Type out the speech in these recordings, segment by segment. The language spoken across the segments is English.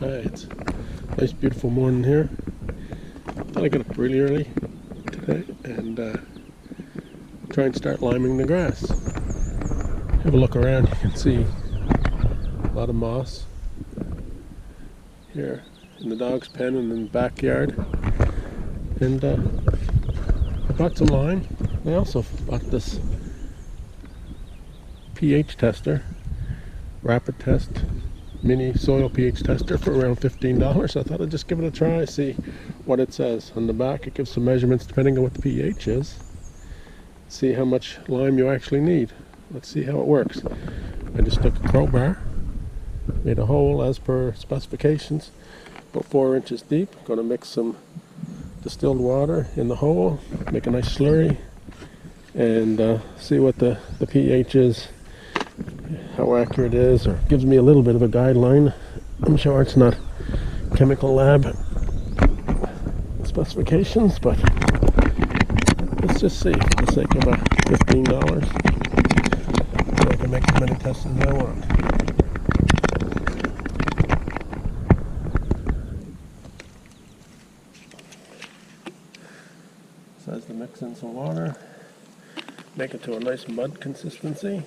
Hi, it's a nice beautiful morning here. Thought I'd get up really early today and try and start liming the grass. Have a look around, you can see a lot of moss here in the dog's pen and in the backyard. And I bought some lime. I also bought this pH tester, Rapid Test mini soil pH tester for around $15. I thought I'd just give it a try, see what it says. On the back it gives some measurements depending on what the pH is. See how much lime you actually need. Let's see how it works. I just took a crowbar, made a hole as per specifications, about 4 inches deep. Going to mix some distilled water in the hole, make a nice slurry, and see what the pH is, how accurate it is, or gives me a little bit of a guideline. I'm sure it's not chemical lab specifications, but let's just see for the sake of $15. I can make as many tests as I want. Says to mix in some water, make it to a nice mud consistency.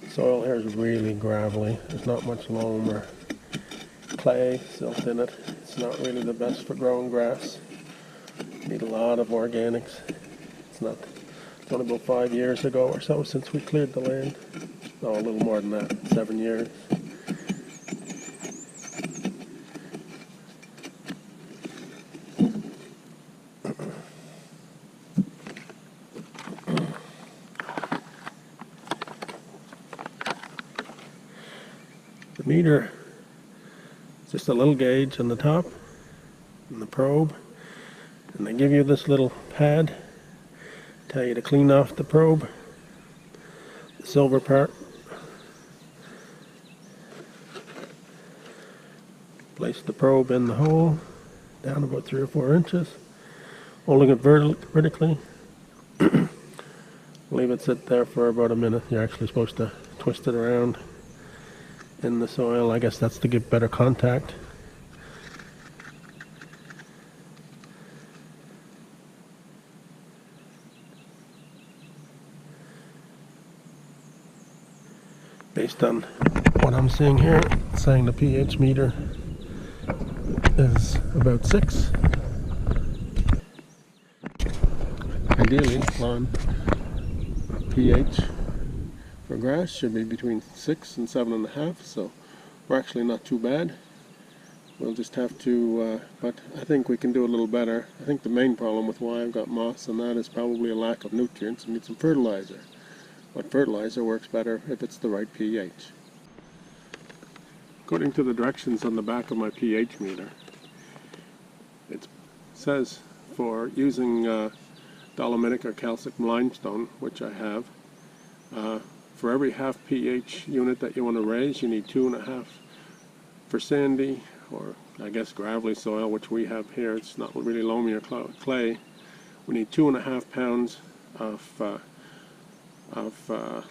Soil here is really gravelly. There's not much loam or clay, silt in it. It's not really the best for growing grass. Need a lot of organics. It's only about 5 years ago or so since we cleared the land. No, a little more than that, 7 years. The meter is just a little gauge on the top and the probe, and they give you this little pad, tell you to clean off the probe, the silver part. Place the probe in the hole, down about 3 or 4 inches, holding it vertically. Leave it sit there for about a minute. You're actually supposed to twist it around in the soil. I guess that's to give better contact. Based on what I'm seeing here, it's saying the pH meter is about 6. Ideally, lawn pH for grass should be between 6 and 7.5, so we're actually not too bad. We'll just have to, but I think we can do a little better. I think the main problem with why I've got moss and that is probably a lack of nutrients. I need some fertilizer. But fertilizer works better if it's the right pH. According to the directions on the back of my pH meter, it says for using dolomitic or calcic limestone, which I have, for every half pH unit that you want to raise, you need 2.5. For sandy, or I guess gravelly soil, which we have here, it's not really loamy or clay, we need 2.5 pounds of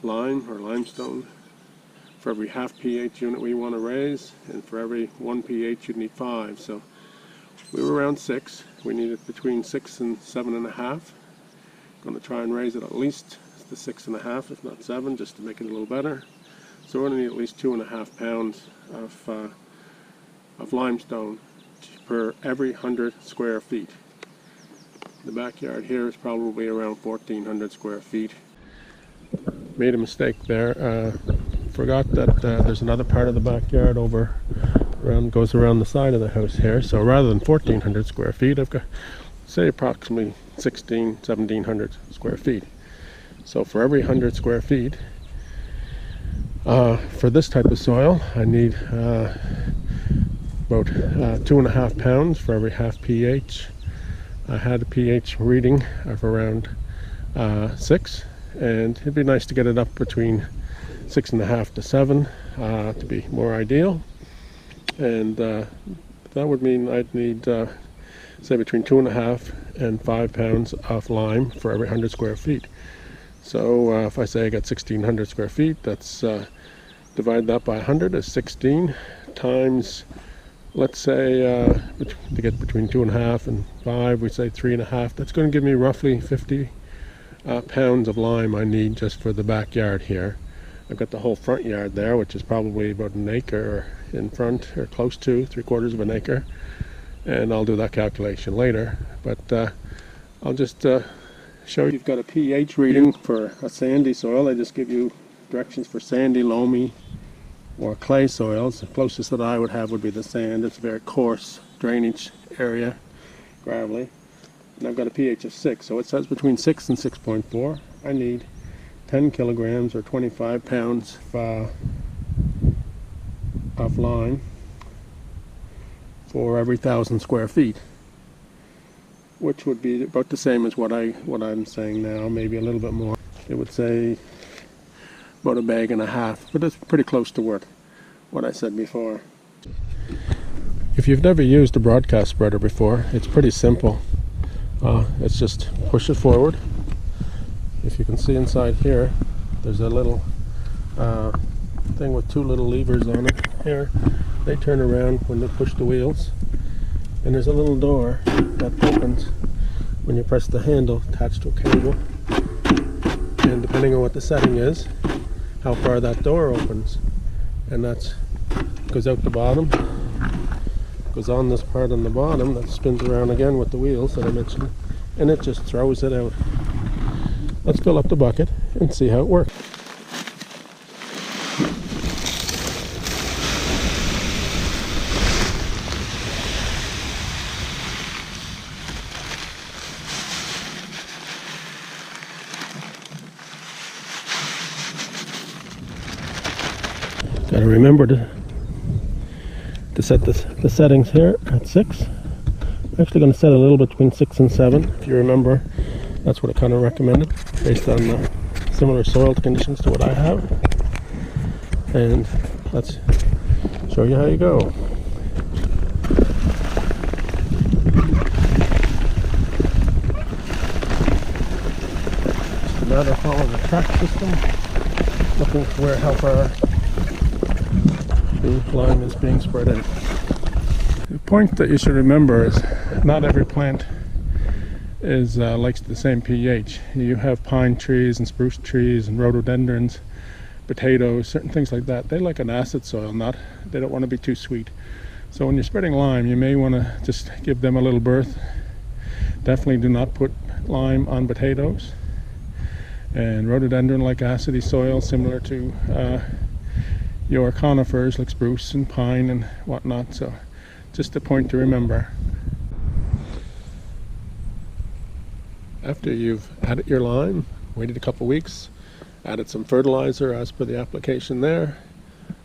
lime or limestone for every half pH unit we want to raise, and for every 1 pH you need 5. So we were around 6. We needed between 6 and 7.5. Going to try and raise it at least to 6.5, if not 7, just to make it a little better. So we're going to need at least 2.5 pounds of limestone per every 100 square feet. The backyard here is probably around 1,400 square feet. Made a mistake there. Forgot that there's another part of the backyard goes around the side of the house here. So rather than 1,400 square feet, I've got, say, approximately 1,700 square feet. So for every 100 square feet, for this type of soil, I need about 2.5 pounds for every half pH. I had a pH reading of around 6, and it'd be nice to get it up between 6.5 to 7 to be more ideal. And the that would mean I'd need, say, between 2.5 and 5 pounds of lime for every 100 square feet. So if I say I got 1,600 square feet, that's divide that by 100 is 16 times, let's say, to get between 2.5 and 5, we say 3.5. That's going to give me roughly 50 pounds of lime I need just for the backyard here. I've got the whole front yard there, which is probably about an acre in front, or close to 3/4 of an acre. And I'll do that calculation later. But I'll just show you. You've got a pH reading for a sandy soil. I just give you directions for sandy, loamy, or clay soils. The closest that I would have would be the sand. It's a very coarse drainage area, gravelly. And I've got a pH of 6, so it says between 6 and 6.4. I need 10 kilograms or 25 pounds of lime for every 1,000 square feet, which would be about the same as what I'm saying now, maybe a little bit more. It would say about 1.5 bags, but it's pretty close to what I said before. If you've never used a broadcast spreader before, it's pretty simple. It's just push it forward. If you can see inside here, there's a little thing with 2 little levers on it here. They turn around when they push the wheels, and there's a little door that opens when you press the handle attached to a cable, and depending on what the setting is, how far that door opens, and that goes out the bottom, goes on this part on the bottom that spins around again with the wheels that I mentioned, and it just throws it out. Let's fill up the bucket and see how it works. Got to remember to set the settings here at 6. I'm actually going to set a little between 6 and 7. If you remember, that's what I kind of recommended based on similar soil conditions to what I have. And let's show you how you go. Just a matter of following the track system, looking for how far the lime is being spread out. The point that you should remember is not every plant is likes the same pH. You have pine trees and spruce trees and rhododendrons, potatoes, certain things like that. They like an acid soil, they don't want to be too sweet. So when you're spreading lime, you may want to just give them a little berth. Definitely do not put lime on potatoes. And rhododendron like acidy soil, similar to your conifers like spruce and pine and whatnot. So just a point to remember. After you've added your lime, waited a couple weeks, added some fertilizer as per the application there,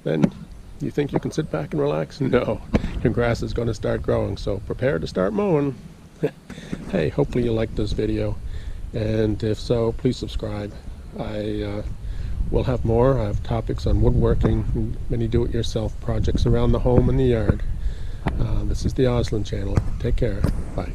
then you think you can sit back and relax? No, your grass is going to start growing, so prepare to start mowing. Hey, hopefully you liked this video, and if so, please subscribe. I will have more. I have topics on woodworking and many do-it-yourself projects around the home and the yard. This is the Oslin channel. Take care. Bye.